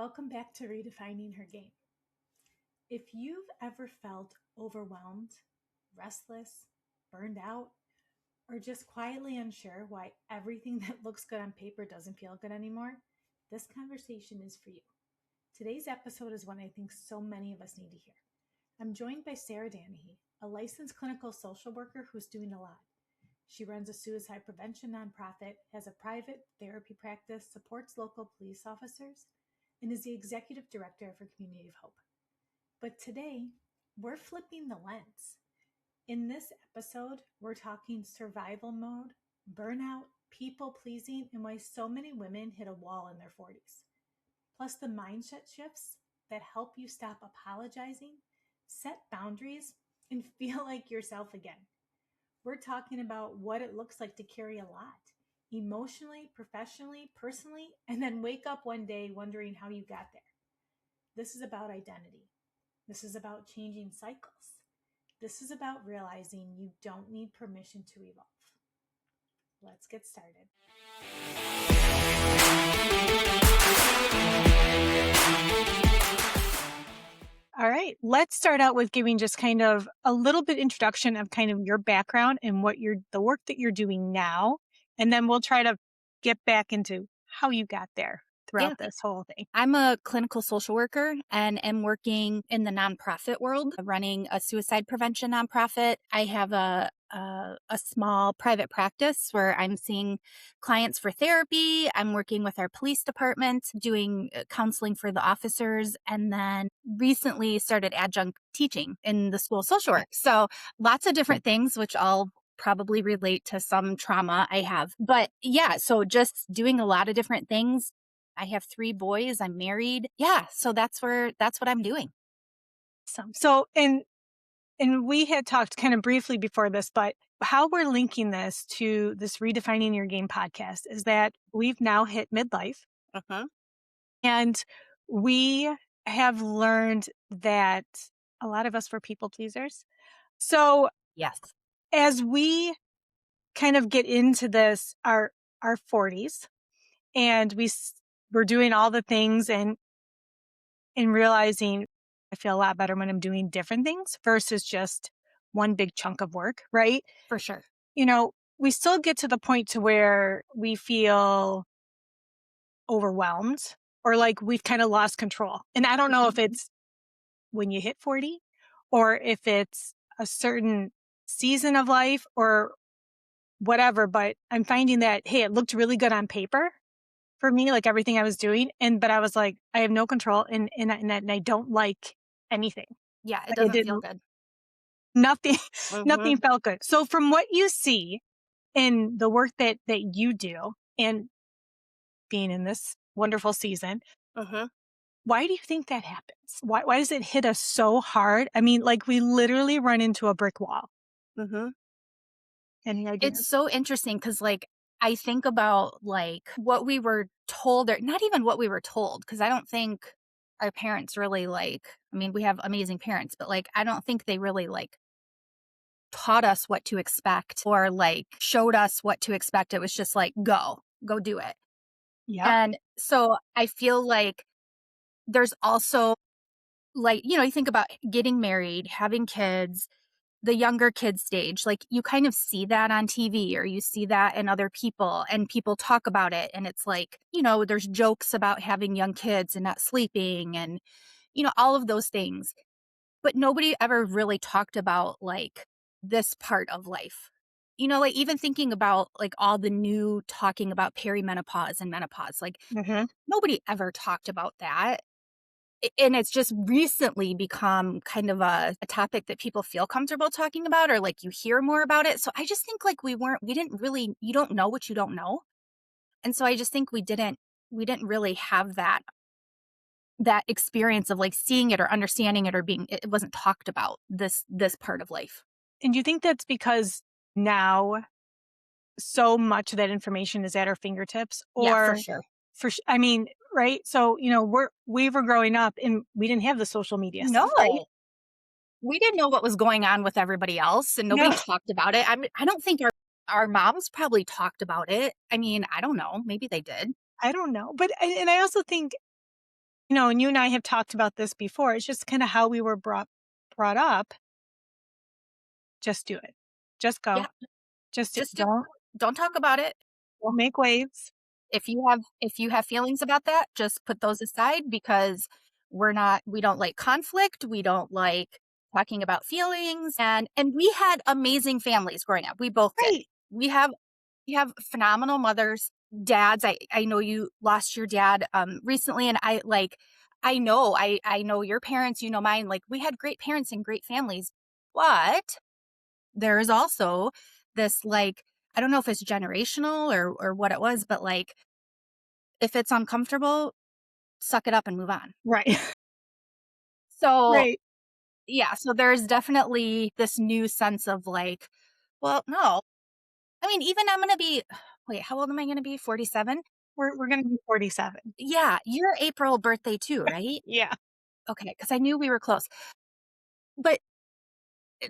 Welcome back to Redefining Her Game. If you've ever felt overwhelmed, restless, burned out, or just quietly unsure why everything that looks good on paper doesn't feel good anymore, this conversation is for you. Today's episode is one I think so many of us need to hear. I'm joined by Sarah Danahy, a licensed clinical social worker who's doing a lot. She runs a suicide prevention nonprofit, has a private therapy practice, supports local police officers, and is the executive director for Community of Hope. But today, we're flipping the lens. In this episode, we're talking survival mode, burnout, people pleasing, and why so many women hit a wall in their 40s. Plus the mindset shifts that help you stop apologizing, set boundaries, and feel like yourself again. We're talking about what it looks like to carry a lot, emotionally, professionally, personally, and then wake up one day wondering how you got there. This is about identity. This is about changing cycles. This is about realizing you don't need permission to evolve. Let's get started. All right, let's start out with giving just kind of a little bit introduction of kind of your background and what the work that you're doing now. And then we'll try to get back into how you got there throughout this whole thing. I'm a clinical social worker and am working in the nonprofit world, running a suicide prevention nonprofit. I have a small private practice where I'm seeing clients for therapy. I'm working with our police department, doing counseling for the officers, and then recently started adjunct teaching in the school of social work. So lots of different things, which all probably relate to some trauma I have. But yeah, so just doing a lot of different things. I have 3 boys. I'm married. Yeah. So that's what I'm doing. So, and we had talked kind of briefly before this, but how we're linking this to this Redefining Your Game podcast is that we've now hit midlife. And we have learned that a lot of us were people pleasers. So yes, as we kind of get into this, our 40s, and we're doing all the things and realizing I feel a lot better when I'm doing different things versus just one big chunk of work, right? for sure. You know, we still get to the point to where we feel overwhelmed or like we've kind of lost control. And I don't know if it's when you hit 40 or if it's a certain season of life or whatever, but I'm finding that, hey, it looked really good on paper for me, like everything I was doing. But I was like, I have no control and I don't like anything. Yeah, it Like, doesn't feel good. Nothing, nothing felt good. So from what you see in the work that you do and being in this wonderful season, why do you think that happens? Why does it hit us so hard? I mean, like we literally run into a brick wall. Any ideas? It's so interesting because like I think about like what we were told, or not even what we were told, because I don't think our parents really we have amazing parents, but like I don't think they really like taught us what to expect or like showed us what to expect. It was just like, go do it. Yeah. And so I feel like there's also like, you think about getting married, having kids, the younger kid stage, like you kind of see that on TV or you see that in other people and people talk about it. And it's like, there's jokes about having young kids and not sleeping and, all of those things. But nobody ever really talked about like this part of life. Like even thinking about like all the new talking about perimenopause and menopause, like nobody ever talked about that. And it's just recently become kind of a topic that people feel comfortable talking about or like you hear more about it. So I just think like you don't know what you don't know. And so I just think we didn't really have that experience of like seeing it or understanding it or it wasn't talked about this part of life. And do you think that's because now so much of that information is at our fingertips? Or Yeah, for sure. I mean, right? So, we were growing up and we didn't have the social media No, stuff, right? We didn't know what was going on with everybody else and nobody talked about it. I don't think our moms probably talked about it. I mean, I don't know. Maybe they did. I don't know. But, and I also think And you and I have talked about this before. It's just kind of how we were brought up. Just do it. Just go. Yeah, Just just don't talk about it. don't make waves. If you have feelings about that, just put those aside because we don't like conflict, we don't like talking about feelings, and we had amazing families growing up. We both did. Right. We have phenomenal mothers, dads. I know you lost your dad recently, and I know your parents, you know mine. Like, we had great parents and great families, but there is also this, like, I don't know if it's generational or what it was, but like, if it's uncomfortable, suck it up and move on. Right. So, Right. yeah, so there's definitely this new sense of like, well, no. I mean, even I'm gonna be wait, how old am I gonna be? 47? We're gonna be 47. Yeah, your April birthday too, right? Yeah. Okay, because I knew we were close. But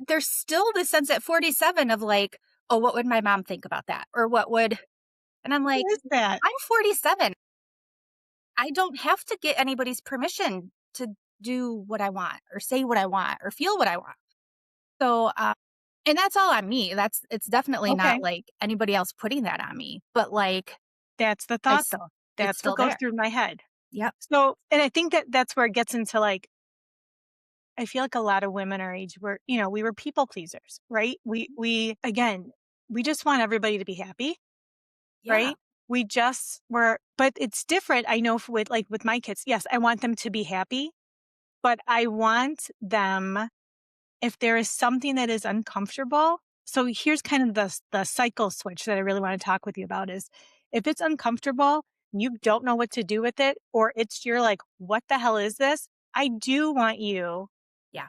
there's still this sense at 47 of like, "Oh, what would my mom think about that?" Or what would and I'm like, What is that? "I'm 47. I don't have to get anybody's permission to do what I want or say what I want or feel what I want." So, and that's all on me. It's definitely not Okay. like anybody else putting that on me, but like, That's the I thought still though. it's That's what still goes there. through my head. Yep. So, and I think that that's where it gets into like, I feel like a lot of women our age were, we were people pleasers, right? Again, we just want everybody to be happy, Yeah. right? We just were, but it's different. I know with my kids, yes, I want them to be happy, but I want them, if there is something that is uncomfortable. So here's kind of the cycle switch that I really want to talk with you about is if it's uncomfortable, you don't know what to do with it, or you're like, what the hell is this? I do want you Yeah.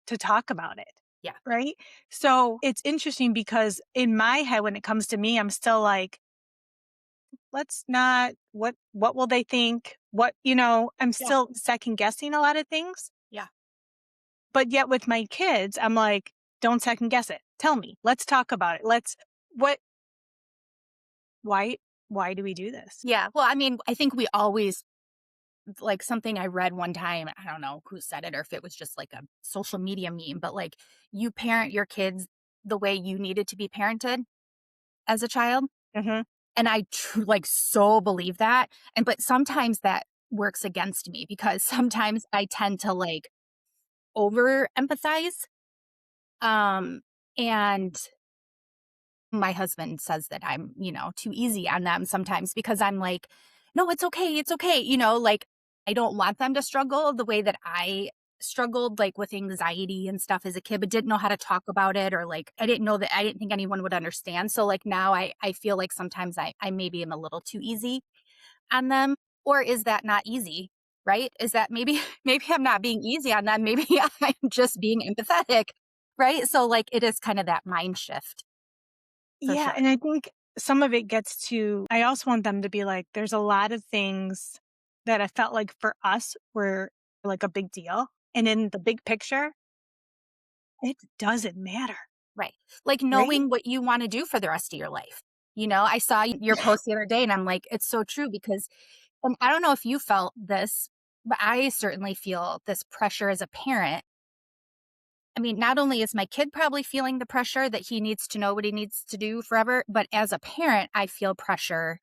to talk about it. Yeah. Right. So it's interesting because in my head, when it comes to me, I'm still like, let's not, what will they think? I'm Yeah. still second guessing a lot of things. Yeah. But yet with my kids, I'm like, don't second guess it. Tell me. Let's talk about it. What, why, why do we do this? Yeah. Well, I mean, I think we always like something I read one time. I don't know who said it or if it was just like a social media meme, but like, you parent your kids the way you needed to be parented as a child. Hmm. And I like so believe that. But sometimes that works against me because sometimes I tend to like over empathize. Um, and my husband says that I'm, too easy on them sometimes because I'm like, no, it's okay. It's okay. Like, I don't want them to struggle the way that I struggled, like with anxiety and stuff as a kid, but didn't know how to talk about it. Or like, I didn't think anyone would understand. So like now I feel like sometimes I maybe am a little too easy on them. Or is that not easy? Right? Is that maybe, maybe I'm not being easy on them. Maybe I'm just being empathetic. Right. So like it is kind of that mind shift for Yeah. sure. And I think some of it I also want them to be like, there's a lot of things that I felt like for us were like a big deal. And in the big picture, it doesn't matter. Right. Like Right. knowing what you wanna do for the rest of your life. I saw your post the other day and I'm like, it's so true because and I don't know if you felt this, but I certainly feel this pressure as a parent. I mean, not only is my kid probably feeling the pressure that he needs to know what he needs to do forever, but as a parent, I feel pressure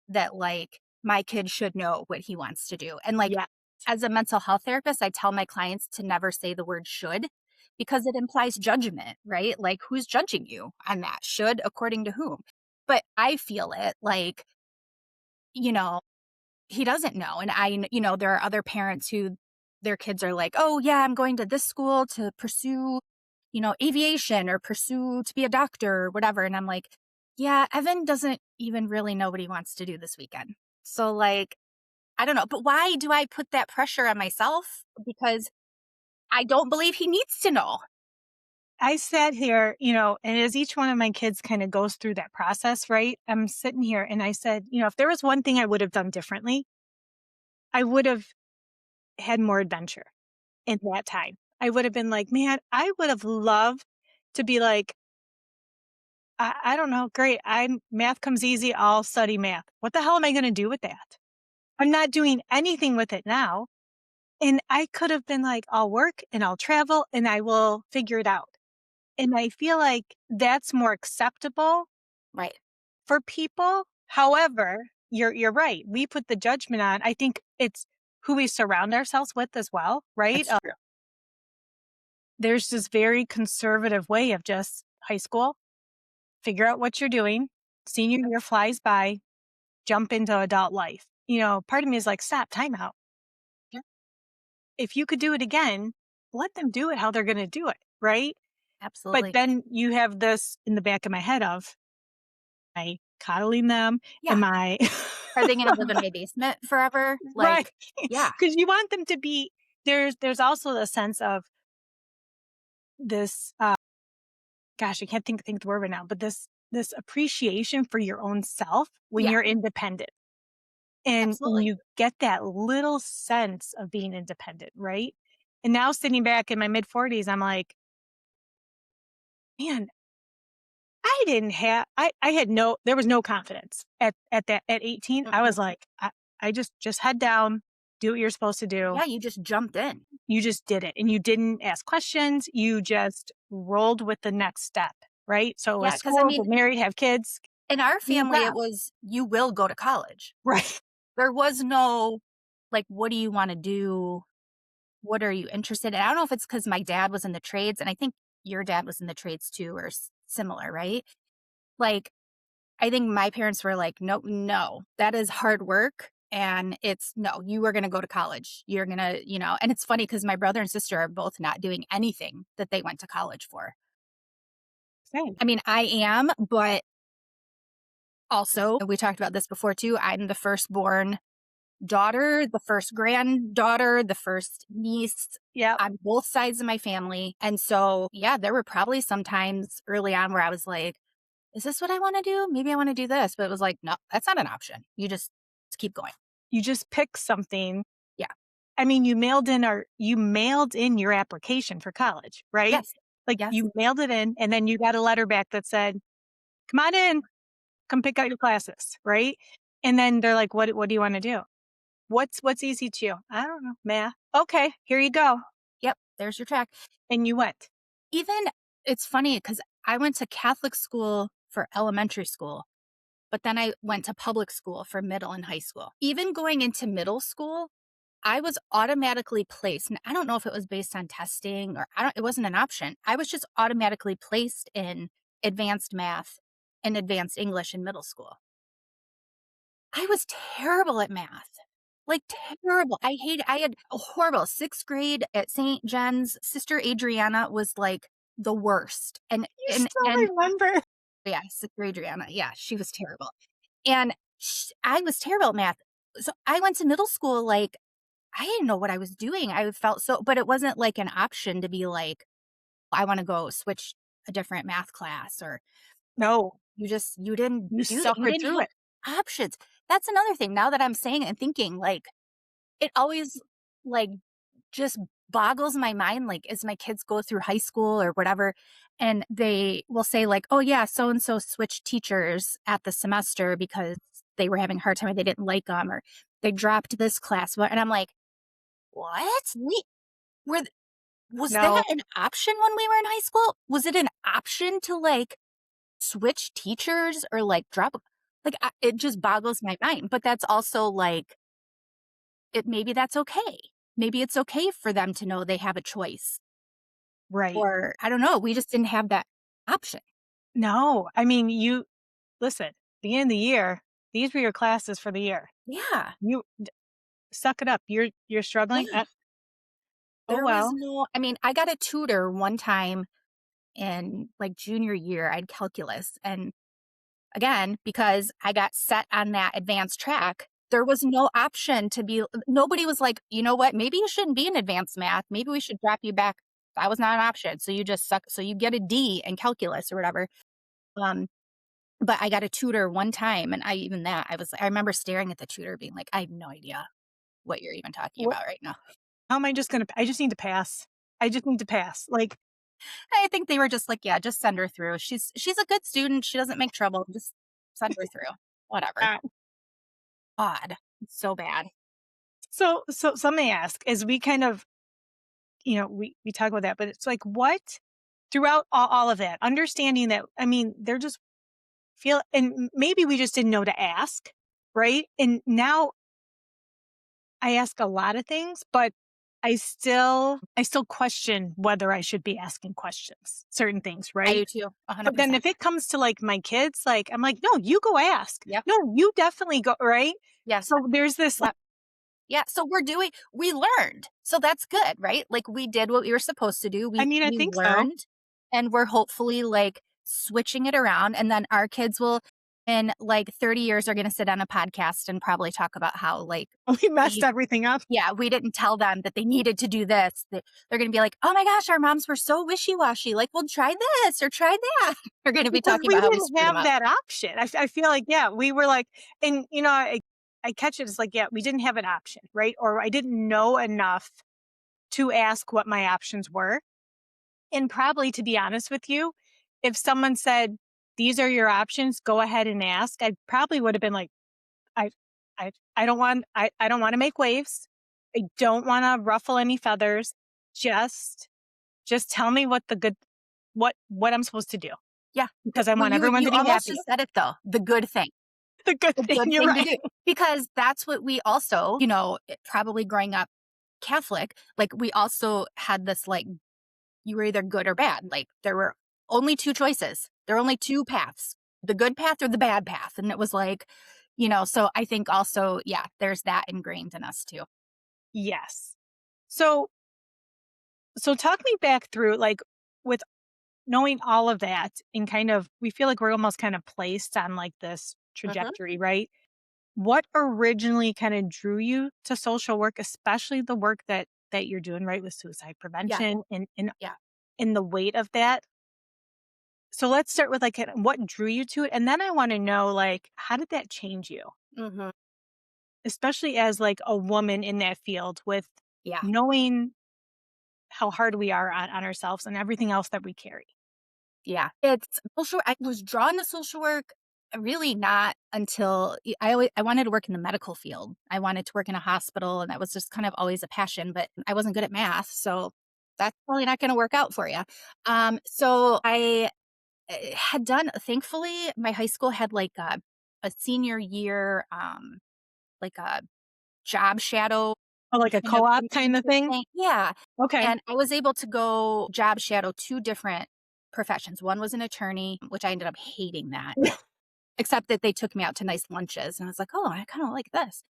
that like my kid should know what he wants to do. And like Yeah. as a mental health therapist, I tell my clients to never say the word should because it implies judgment, right? Like who's judging you on that? Should according to whom? But I feel it like, you know, he doesn't know. And there are other parents who their kids are like, oh, yeah, I'm going to this school to pursue, aviation or pursue to be a doctor or whatever. And I'm like, yeah, Evan doesn't even really know what he wants to do this weekend. So, like, I don't know. But why do I put that pressure on myself? Because I don't believe he needs to know. I sat here, and as each one of my kids kind of goes through that process, right? I'm sitting here and I said, if there was one thing I would have done differently, I would have had more adventure in that time. I would have been like, man, I would have loved to be like, I don't know, great. Math comes easy. I'll study math. What the hell am I going to do with that? I'm not doing anything with it now. And I could have been like, I'll work and I'll travel and I will figure it out. And I feel like that's more acceptable Right. for people. However, you're right. We put the judgment on. I think it's who we surround ourselves with as well, right? That's true. There's this very conservative way of just high school, figure out what you're doing, senior year flies by, jump into adult life. Part of me is like, stop, time out. Yeah. If you could do it again, let them do it how they're going to do it, right? But Absolutely. then you have this in the back of my head of, am I coddling them? Yeah. Am I Are they going to live in my basement forever? right? Like, yeah. Because you want them to be. There's also the sense of this. Gosh, I can't think the word right now, but this appreciation for your own self when Yeah. you're independent. And when Absolutely. you get that little sense of being independent, right? And now sitting back in my mid 40s, I'm like, man, I didn't have, I had no, there was no confidence at 18. I Mm-mm. was like, I just head down, do what you're supposed to do. Yeah. You just jumped in. You just did it and you didn't ask questions. You just rolled with the next step, right? So a Yeah. Because I school, mean, get married, have kids, in our get a family, it job. was, you will go to college. Right. There was no, like, what do you want to do? What are you interested in? I don't know if it's because my dad was in the trades, and I think your dad was in the trades too, or similar, right? Like, I think my parents were like, "No, no, that is hard work, and it's no, you are gonna go to college. You're gonna," and it's funny because my brother and sister are both not doing anything that they went to college for. Same. I mean, I am, but also, we talked about this before too, I'm the firstborn daughter, the first granddaughter, the first niece Yep. on both sides of my family. And so, yeah, there were probably some times early on where I was like, is this what I want to do? Maybe I want to do this. But it was like, no, that's not an option. You just keep going. You just pick something. Yeah. I mean, you mailed in your application for college, right? Yes. Like Yes. you mailed it in and then you got a letter back that said, come on in, come pick out your classes, right? And then they're like, what do you want to do? What's easy to you? I don't know, math. Okay, here you go. Yep. There's your track. And you went. Even it's funny because I went to Catholic school for elementary school, but then I went to public school for middle and high school. Even going into middle school, I was automatically placed, and I don't know if it was based on testing or it wasn't an option. I was just automatically placed in advanced math and advanced English in middle school. I was terrible at math. Like terrible. I had a horrible 6th grade at St. John's. Sister Adriana was like the worst. And You and still and remember. yeah, Sister Adriana. Yeah, she was terrible. And I was terrible at math. So I went to middle school like I didn't know what I was doing. I felt so, but it wasn't like an option to be like, I want to go switch a different math class or No, you didn't you do that. You suffered didn't through have it. options. That's another thing. Now that I'm saying it and thinking, like, it always like just boggles my mind. Like, as my kids go through high school or whatever, and they will say, like, oh, yeah, so and so switched teachers at the semester because they were having a hard time or they didn't like them or they dropped this class. And I'm like, what? Were was that No, an option when we were in high school? Was it an option to like switch teachers or like drop? Like it just boggles my mind. But that's also like maybe that's okay. Maybe it's okay for them to know they have a choice. right. Or I don't know. We just didn't have that option. No, I mean, listen, the end of the year, these were your classes for the year. Yeah. You suck it up. You're struggling. Yeah. Oh, There was well. no, I mean, I got a tutor one time in like junior year. I had calculus. And again, because I got set on that advanced track, there was no option to be, nobody was like, you know what, maybe you shouldn't be in advanced math. Maybe we should drop you back. That was not an option. So you just suck. So you get a D in calculus or whatever. Um, but I got a tutor one time and I remember staring at the tutor being like, I have no idea what you're even talking What, about right now. how am I I just need to pass. I just need to pass. Like, I think they were just like, yeah, just send her through. She's a good student. She doesn't make trouble. Just send her through. Whatever. uh, Odd. It's so bad. So some may ask, as we kind of, we talk about that, but it's like, what throughout all of that, understanding that, I mean, they're just feel, and maybe we just didn't know to ask, right? And now I ask a lot of things, but I still question whether I should be asking questions, certain things, I right? do too, But then 100%. if it comes to like my kids, like I'm like, no, you go ask. Yep. No, you definitely go, right? Yes. So there's this like, Yep. Yeah. So we learned. So that's good, right? Like we did what we were supposed to do. I We mean, I we think so. learned and we're hopefully like switching it around. And then our kids will in like 30 years are gonna sit on a podcast and probably talk about how like We messed we everything up. yeah, we didn't tell them that they needed to do this. They're gonna be like, "Oh my gosh, our moms were so wishy-washy. Like, well, try this or try that." They're gonna be Because talking we about how we didn't screwed them have up. that option. I feel like, yeah, we were like, and I catch it as like, yeah, we didn't have an option, right? Or I didn't know enough to ask what my options were. And probably, to be honest with you, if someone said, these are your options, go ahead and ask, I probably would have been like, I, I don't want to make waves. I don't want to ruffle any feathers. Just, just tell me what I'm supposed to do, Yeah. because I Well, want you everyone you to be almost happy. just said it though, the good thing. The good The thing. good You're thing to right. do. Because that's what we also, probably growing up Catholic, like, we also had this, like, you were either good or bad. Like, there were only 2 choices. There were only 2 paths, the good path or the bad path, and it was like, so I think also, yeah, there's that ingrained in us too. Yes. So, talk me back through, like, with knowing all of that, and kind of, we feel like we're almost kind of placed on like this Mhm. trajectory, right? What originally kind of drew you to social work, especially the work that you're doing, right, with suicide Yeah, prevention and yeah. in the weight of that? So let's start with like what drew you to it, and then I want to know, like, how did that change you, Mhm. especially as like a woman in that field, with Yeah. knowing how hard we are on ourselves and everything else that we carry. Yeah. It's social I was drawn to social work really not until I wanted to work in the medical field. I wanted to work in a hospital, and that was just kind of always a passion, but I wasn't good at math, so that's probably not gonna work out for you. So I, had done thankfully, my high school had, like, a senior year, like, a job shadow Oh, like a kind of co-op kind of internship thing. thing. Yeah, Okay. and I was able to go job shadow 2 different professions. One was an attorney, which I ended up hating that, except that they took me out to nice lunches, and I was like, "Oh, I kinda like this."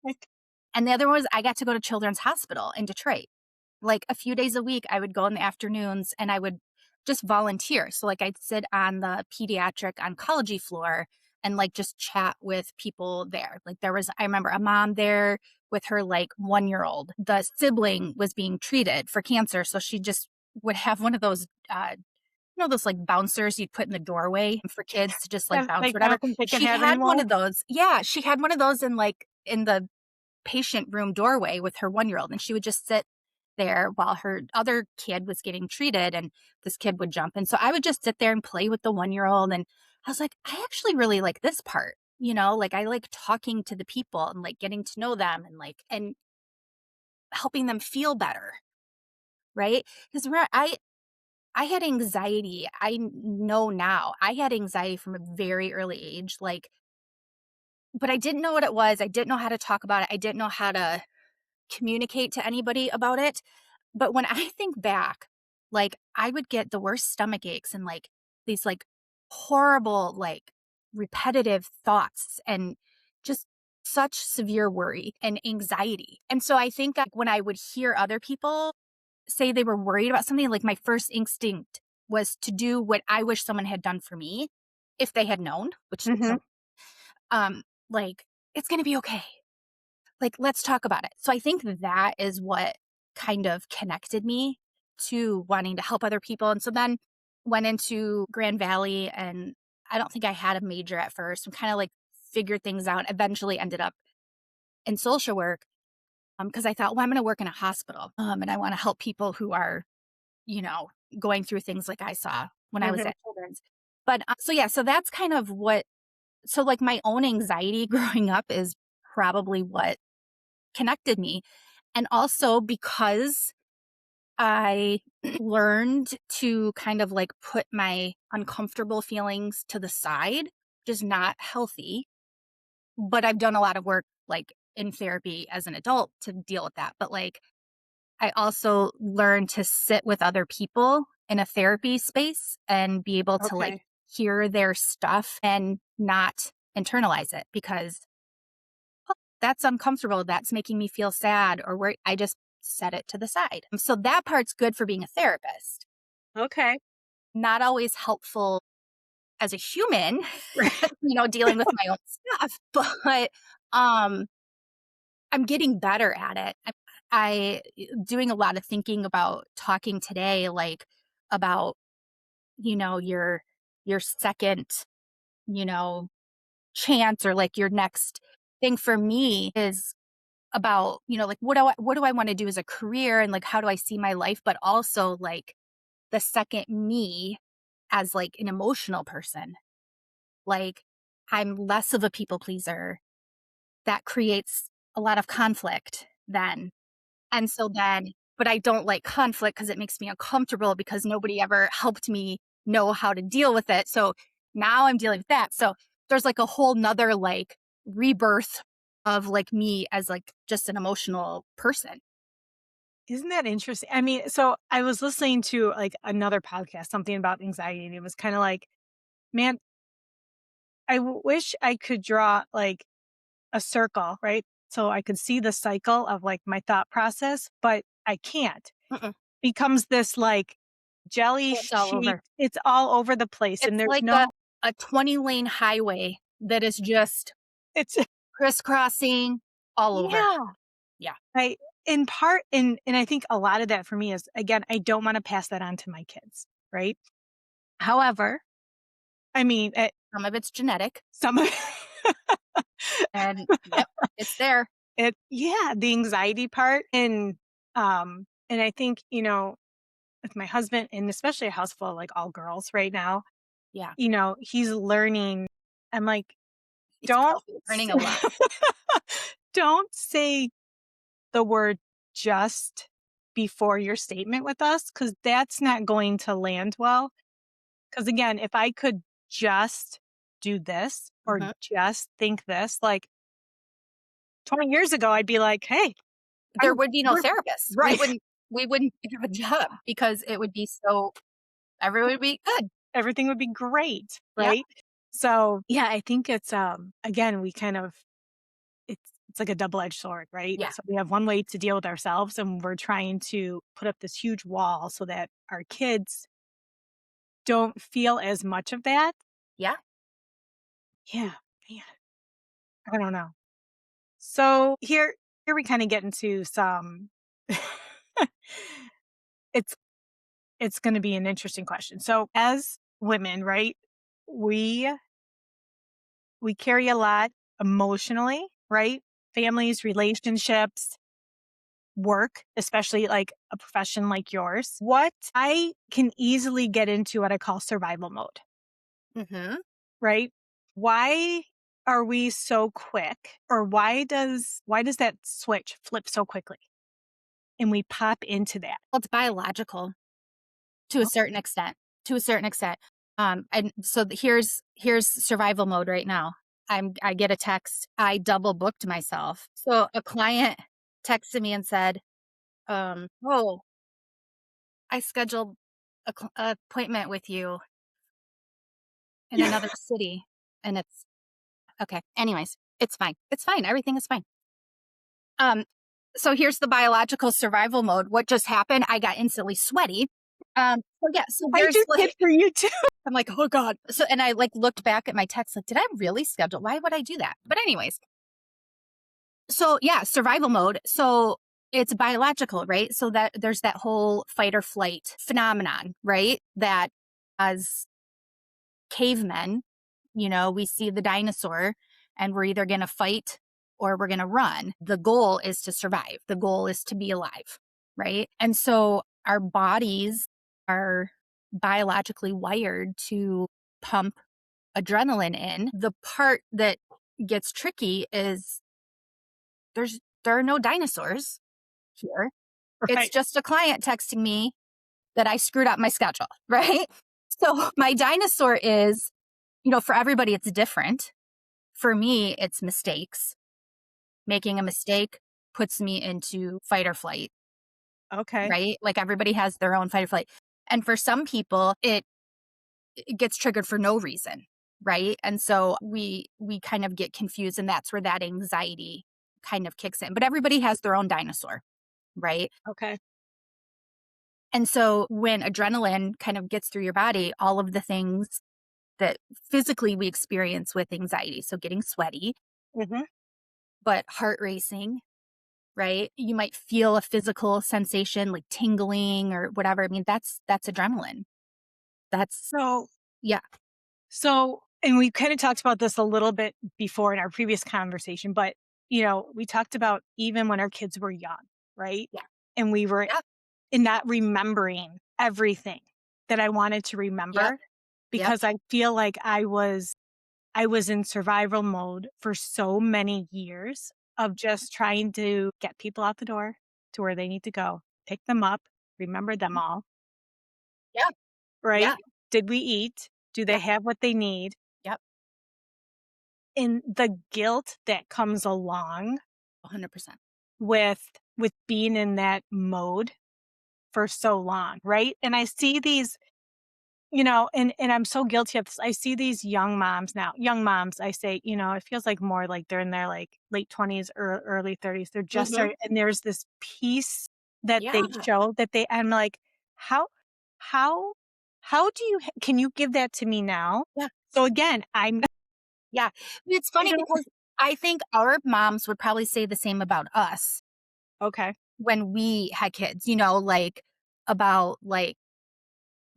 And the other one was I got to go to Children's Hospital in Detroit. Like, a few days a week, I would go in the afternoons, and I would just volunteer. So, like, I'd sit on the pediatric oncology floor and, like, just chat with people there. Like, I remember a mom there with her, like, one-year-old. The sibling was being treated for cancer, so she just would have one of those, those, like, bouncers you'd put in the doorway for kids to just, like, That bounce, they I whatever. don't think they can She have had one anymore. of those. Yeah, she had one of those in the patient room doorway with her one-year-old, and she would just sit there while her other kid was getting treated, and this kid would jump in. So I would just sit there and play with the one-year-old, and I was like, I actually really like this part. Like, I like talking to the people and like getting to know them and like and helping them feel better, right? Because I had anxiety. Know now I had anxiety from a very early age, like, but I didn't know what it was. I didn't know how to talk about it. I didn't know how to communicate to anybody about it. But when I think back, like, I would get the worst stomach aches and, like, these, like, horrible, like, repetitive thoughts and just such severe worry and anxiety. And so I think, like, when I would hear other people say they were worried about something, like, my first instinct was to do what I wish someone had done for me if they had known, which they Mhm. don't. Like, "It's gonna be okay. Like, let's talk about it." So I think that is what kind of connected me to wanting to help other people. And so then went into Grand Valley, and I don't think I had a major at first and kind of like figured things out. Eventually ended up in social work because I thought, well, I'm going to work in a hospital and I want to help people who are, you know, going through things like I saw when I was Mhm. at Children's. But so yeah, so that's kind of so like my own anxiety growing up is probably what connected me. And also because I learned to kind of like put my uncomfortable feelings to the side, which is not healthy. But I've done a lot of work like in therapy as an adult to deal with that. But like I also learned to sit with other people in a therapy space and be able to like Okay. hear their stuff and not internalize it because that's uncomfortable. That's making me feel sad or where I just set it to the side. So that part's good for being a therapist. Okay. Not always helpful as a human, Right. dealing with my own stuff, but um I'm getting better at it. I doing a lot of thinking about talking today, like about, your second, you know, chance or like your next thing for me is about, like what do I want to do as a career and like how do I see my life, but also like the second me as like an emotional person. Like I'm less of a people pleaser. That creates a lot of conflict then. And so then but I don't like conflict because it makes me uncomfortable because nobody ever helped me know how to deal with it. So now I'm dealing with that. So there's like a whole nother like rebirth of like me as like just an emotional person. Isn't that interesting? I mean, so I was listening to like another podcast, something about anxiety, and it was kind of like, man, wish I could draw like a circle, right? So I could see the cycle of like my thought process, but I can't. Mm-mm. Becomes this like jelly It's all sheet. over. It's all over the place, and It's there's like no. a 20-lane highway that is just It's crisscrossing all over. yeah. Yeah. I in part, and I think a lot of that for me is again, I don't want to pass that on to my kids, right? However, I mean, Some of it's genetic some of and yep, it's there. it, yeah, the anxiety part, and I think with my husband, and especially a house full of like all girls right now, Yeah. he's learning. I'm like, It's don't probably learning a lot. don't say the word just before your statement with us because that's not going to land well. Because again, if I could just do this or Mhm. just think this, like 20 years ago, I'd be like, hey, There would be no we're therapists. We right. wouldn't we wouldn't have a job because it would be so everyone would be good. Everything would be great, Yep. right? So yeah, I think it's again, we kind of it's like a double-edged sword, right? Yeah. So we have one way to deal with ourselves, and we're trying to put up this huge wall so that our kids don't feel as much of that. Yeah. Yeah, man, I don't know. So here we kind of get into some it's it's going to be an interesting question. So as women, right? We we carry a lot emotionally, right? Families, relationships, work, especially like a profession like yours. What I can easily get into what I call survival mode, Mhm. right? Why are we so quick, or why does that switch flip so quickly and we pop into that? Well, it's biological to a certain Okay. extent. To a certain extent. And so here's survival mode right now. I get a text. I double booked myself. So a client texted me and said, "Oh, I scheduled a appointment with you in Yeah. another city." And it's okay. Anyways, it's fine. It's fine. Everything is fine. Um, so here's the biological survival mode. What just happened? I got instantly sweaty. So yeah, so I there's just did like for you too. I'm like, oh God. So and I like looked back at my text, like, did I really schedule? Why would I do that? But anyways, so yeah, survival mode. So it's biological, right? So that there's that whole fight or flight phenomenon, right? That as cavemen, we see the dinosaur and we're either going to fight or we're going to run. The goal is to survive. The goal is to be alive, right? And so our bodies are biologically wired to pump adrenaline in. The part that gets tricky is there are no dinosaurs. here. It's Right. just a client texting me that I screwed up my schedule, right? So my dinosaur is, for everybody, it's different. For me, it's mistakes. Making a mistake puts me into fight or flight, Okay. right? Like everybody has their own fight or flight. And for some people, it gets triggered for no reason, right? And so we kind of get confused, and that's where that anxiety kind of kicks in. But everybody has their own dinosaur, right? Okay. And so when adrenaline kind of gets through your body, all of the things that physically we experience with anxiety, so getting sweaty, Mm-hmm. but heart racing, right? You might feel a physical sensation like tingling or whatever. I mean, that's adrenaline. That's So, yeah, and we kind of talked about this a little bit before in our previous conversation, but, we talked about even when our kids were young, right? yeah, And we were yep, in not remembering everything that I wanted to yep, remember yep. because I feel like I was in survival mode for so many years of just trying to get people out the door to where they need to go, pick them up, remember them all, Yeah, right? yeah, Did we eat? Do they yeah, have what they need? yep, And the guilt that comes along 100%. with being in that mode for so long, right? And I see these, and I'm so guilty of this. I see these young moms now. Young moms, I say, it feels like more like they're in their like late 20s or early 30s. They're just Mhm. starting, and there's this piece that Yeah, they show that I'm like, how how how do you can you give that to me now? yeah, So again, I'm yeah. It's funny because I think our moms would probably say the same about us okay. when we had kids, like about like,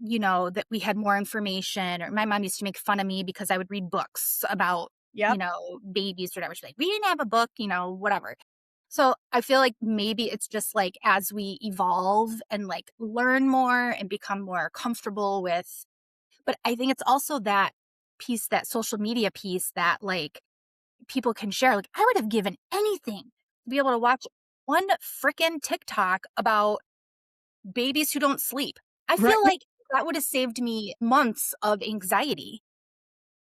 that we had more information, or my mom used to make fun of me because I would read books about, Yep. babies or whatever. She's like, we didn't have a book, whatever. So I feel like maybe it's just like as we evolve and like learn more and become more comfortable with, but I think it's also that piece, that social media piece that like people can share. Like I would have given anything to be able to watch one freaking TikTok about babies who don't sleep. I Right. feel like that would have saved me months of anxiety.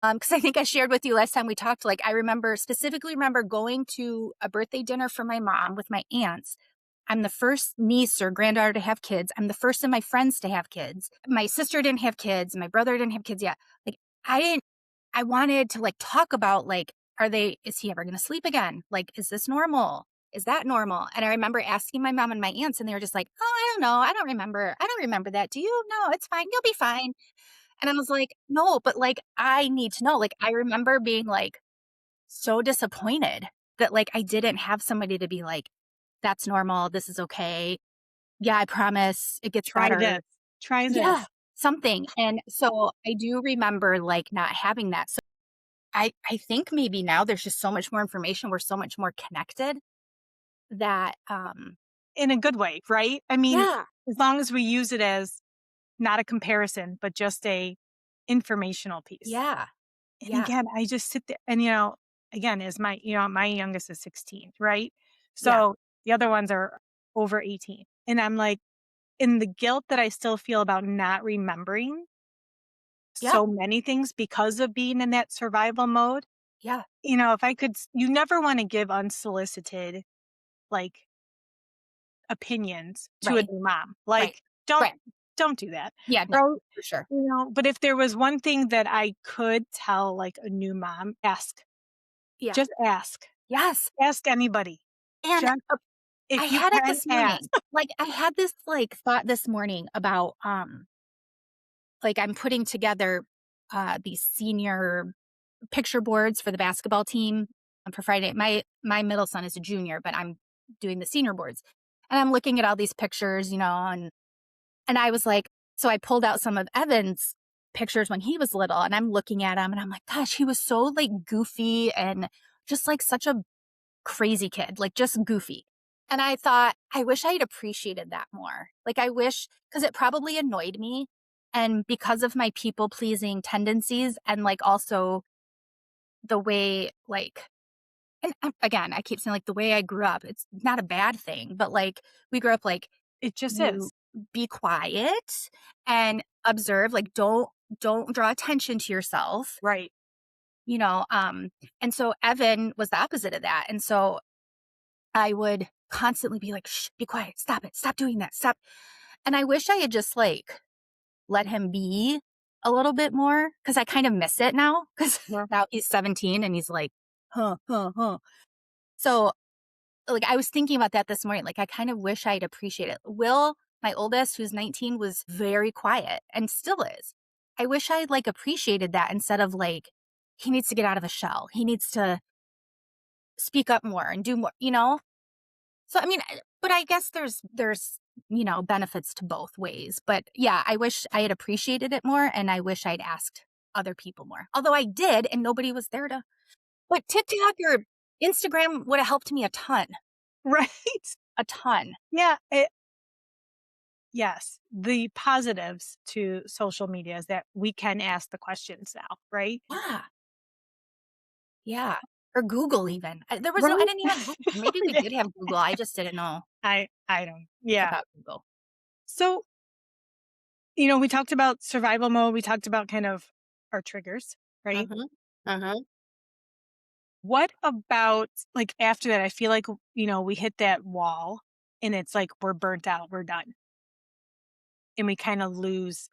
Because I think I shared with you last time we talked, like I specifically remember going to a birthday dinner for my mom with my aunts. I'm the first niece or granddaughter to have kids. I'm the first of my friends to have kids. My sister didn't have kids. My brother didn't have kids yet. Like I didn't, I wanted to like talk about like, is he ever going to sleep again? Like, is this normal? Is that normal? And I remember asking my mom and my aunts, and they were just like, oh, I don't know. I don't remember. I don't remember that. Do you? No, it's fine. You'll be fine. And I was like, no, but like, I need to know. Like, I remember being like so disappointed that like I didn't have somebody to be like, that's normal. This is okay. Yeah, I promise it gets Try better. this. Try Yeah, this. something. And so I do remember like not having that. So I think maybe now there's just so much more information. We're so much more connected that In a good way, right? I mean, yeah, as long as we use it as not a comparison, but just a informational piece. yeah, And yeah, again, I just sit there and, again, as my youngest is 16, right? yeah, So the other ones are over 18. And I'm like, in the guilt that I still feel about not remembering yeah, so many things because of being in that survival mode, yeah, if I could, you never want to give unsolicited, like, opinions to a right, new mom. right, Like, don't right. don't do that. Yeah, no, Right? for sure. But if there was one thing that I could tell like a new mom, ask. Yeah. Just ask. Yes. Ask anybody. And Just I if you had it can this ask. morning. Like I had this like thought this morning about like I'm putting together these senior picture boards for the basketball team for Friday. My middle son is a junior, but I'm doing the senior boards. And I'm looking at all these pictures, and I was like, so I pulled out some of Evan's pictures when he was little, and I'm looking at him and I'm like, gosh, he was so like goofy and just like such a crazy kid, like just goofy. And I thought, I wish I'd appreciated that more. Like, I wish, because it probably annoyed me. And because of my people pleasing tendencies, and like also the way, like, and again, I keep saying like the way I grew up, it's not a bad thing, but like we grew up like It just you is. be quiet and observe, like don't draw attention to yourself, Right. you know. And so Evan was the opposite of that. And so I would constantly be like, shh, be quiet, stop it, stop doing that, stop. And I wish I had just like let him be a little bit more because I kind of miss it now because Yeah. now he's 17 and he's like, huh, huh, huh. So like I was thinking about that this morning. Like I kind of wish I'd appreciate it. Will, my oldest, who's 19, was very quiet and still is. I wish I'd like appreciated that instead of like, he needs to get out of a shell. He needs to speak up more and do more, you know? So I mean, but I guess there's benefits to both ways. But yeah, I wish I had appreciated it more and I wish I'd asked other people more. Although I did and nobody was there to, but TikTok or Instagram would have helped me a ton. Right. A ton. Yeah. Yes. The positives to social media is that we can ask the questions now, right? Yeah. Yeah. Or Google even. There was no I Right. didn't even have Google. Maybe we Yeah. did have Google. I just didn't know I don't. Yeah. about Google. So, we talked about survival mode. We talked about kind of our triggers, right? Mhm. Mhm. What about like after that? I feel like, we hit that wall and it's like we're burnt out, we're done. And we kind of we lose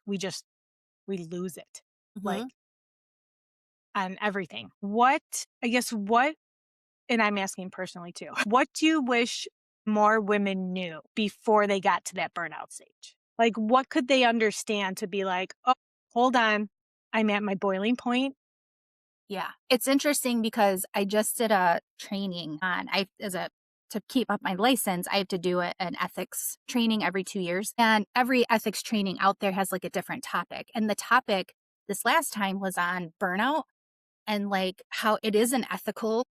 it like Mhm. on everything. What, and I'm asking personally too, what do you wish more women knew before they got to that burnout stage? Like, what could they understand to be like, oh, hold on, I'm at my boiling point? Yeah. It's interesting because I just did a training on I as a to keep up my license, I have to do an ethics training every 2 years. And every ethics training out there has like a different topic. And the topic this last time was on burnout and like how it is an ethical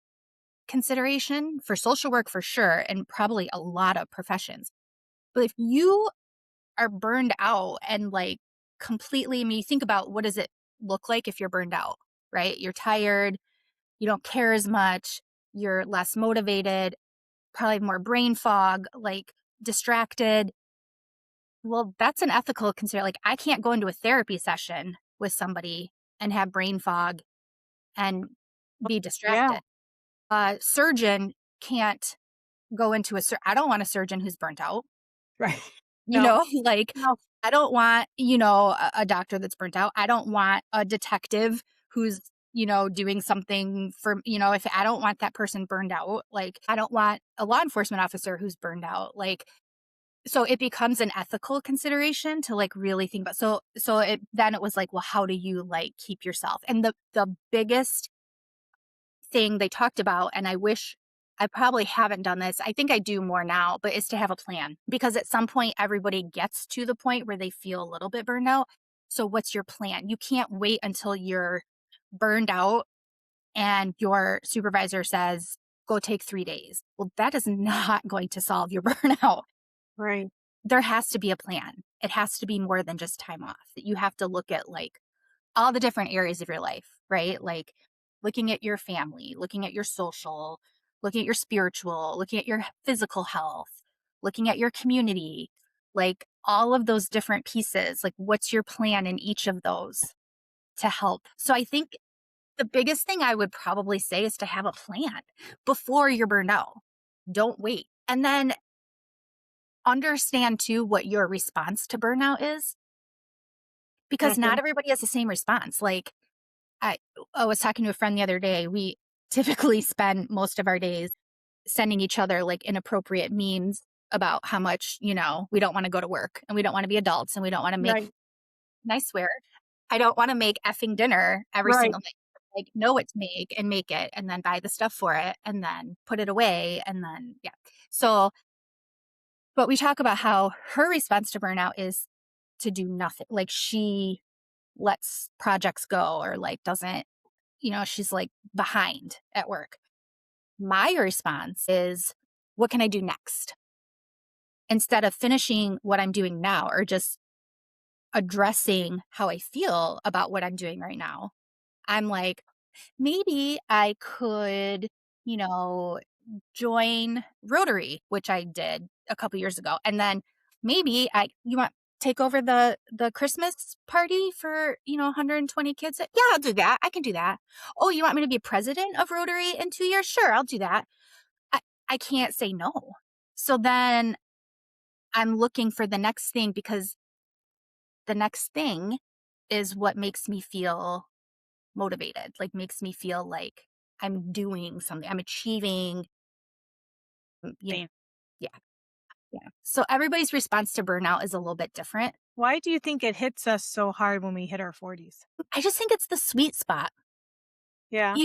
consideration for social work for sure and probably a lot of professions. But if you are burned out and like completely, I mean, you think about what does it look like if you're burned out, right? You're tired, you don't care as much, you're less motivated, probably more brain fog, like distracted. Well, that's an ethical consider. Like, I can't go into a therapy session with somebody and have brain fog and be Yeah. distracted. A surgeon can't go into I don't want a surgeon who's burnt out. Right. You No, know, like, no. I don't want, a doctor that's burnt out. I don't want a detective who's, doing something for, if I don't want that person burned out, like, I don't want a law enforcement officer who's burned out. Like, so it becomes an ethical consideration to like really think about. Then it was like, well, how do you like keep yourself? And the biggest thing they talked about, and I wish I probably haven't done this. I think I do more now, but is to have a plan because at some point everybody gets to the point where they feel a little bit burned out. So what's your plan? You can't wait until you're burned out and your supervisor says, go take 3 days. Well, that is not going to solve your burnout. Right. There has to be a plan. It has to be more than just time off. You have to look at like all the different areas of your life, right? Like looking at your family, looking at your social, looking at your spiritual, looking at your physical health, looking at your community, like all of those different pieces. Like, what's your plan in each of those to help? So, I think the biggest thing I would probably say is to have a plan before you're burned out. Don't wait. And then understand too what your response to burnout is because not Mhm. everybody has the same response. Like, I I was talking to a friend the other day. We typically spend most of our days sending each other like inappropriate memes about how much, we don't want to go to work and we don't want to be adults and we don't want to make, Right. and I swear, I don't want to make effing dinner every Right. single night. Like, know what to make and make it and then buy the stuff for it and then put it away. And then, yeah. So, but we talk about how her response to burnout is to do nothing. Like, she lets projects go or like doesn't, she's like behind at work. My response is, what can I do next? Instead of finishing what I'm doing now or just addressing how I feel about what I'm doing right now, I'm like, maybe I could join Rotary, which I did a couple years ago. And then maybe you want take over the Christmas party for, 120 kids? Yeah, I'll do that. I can do that. Oh, you want me to be president of Rotary in 2 years? Sure, I'll do that. I, I can't say no. So then I'm looking for the next thing because the next thing is what makes me feel motivated, like makes me feel like I'm doing something, I'm achieving, you know, Same. yeah. Yeah. So everybody's response to burnout is a little bit different. Why do you think it hits us so hard when we hit our 40s? I just think it's the sweet spot. Yeah.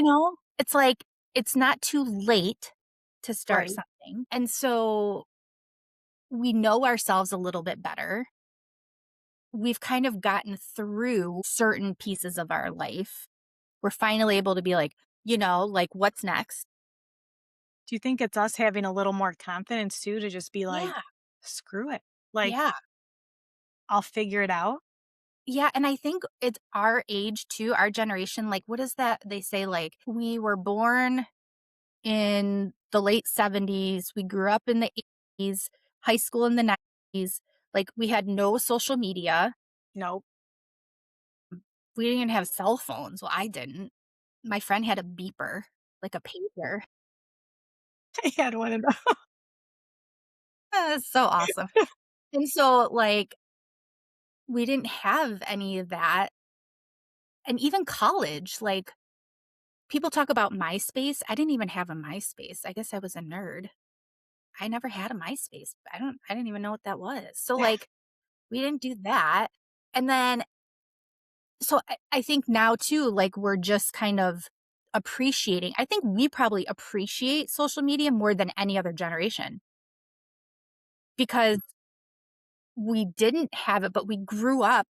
It's like it's not too late to start Right. something. And so we know ourselves a little bit better. We've kind of gotten through certain pieces of our life. We're finally able to be like, like what's next? Do you think it's us having a little more confidence too to just be like, Yeah. screw it? Like, Yeah. I'll figure it out. Yeah, and I think it's our age too, our generation, like, what is that they say, like, we were born in the late 70s, we grew up in the 80s, high school in the 90s, like, we had no social media, Nope. we didn't even have cell phones, well, I didn't. My friend had a beeper, like a pager. I had one of those. That's so awesome. And so, like, we didn't have any of that, and even college, like, people talk about MySpace, I didn't even have a MySpace, I guess I was a nerd. I never had a MySpace. I didn't even know what that was. So, like, we didn't do that. And then so I think now too, like, we're just kind of appreciating. I think we probably appreciate social media more than any other generation because we didn't have it, but we grew up